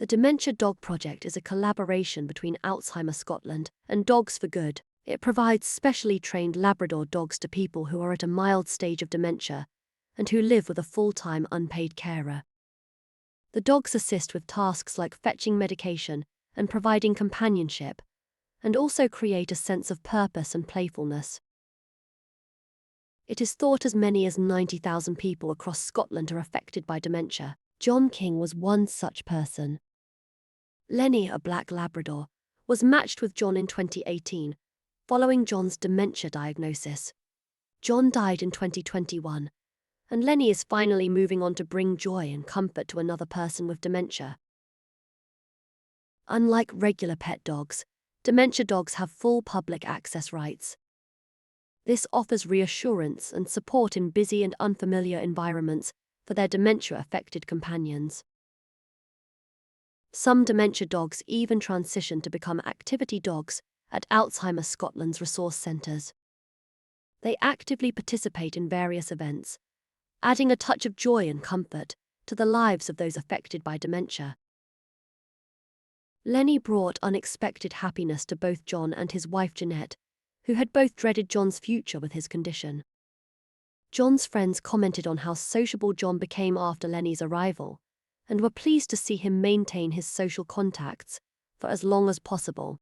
The Dementia Dog Project is a collaboration between Alzheimer's Scotland and Dogs for Good. It provides specially trained Labrador dogs to people who are at a mild stage of dementia and who live with a full-time unpaid carer. The dogs assist with tasks like fetching medication and providing companionship, and also create a sense of purpose and playfulness. It is thought as many as 90,000 people across Scotland are affected by dementia. John King was one such person. Lenny, a black Labrador, was matched with John in 2018, following John's dementia diagnosis. John died in 2021, and Lenny is finally moving on to bring joy and comfort to another person with dementia. Unlike regular pet dogs, dementia dogs have full public access rights. This offers reassurance and support in busy and unfamiliar environments for their dementia-affected companions. Some dementia dogs even transition to become activity dogs at Alzheimer's Scotland's resource centres. They actively participate in various events, adding a touch of joy and comfort to the lives of those affected by dementia. Lenny brought unexpected happiness to both John and his wife Jeanette, who had both dreaded John's future with his condition. John's friends commented on how sociable John became after Lenny's arrival, and were pleased to see him maintain his social contacts for as long as possible.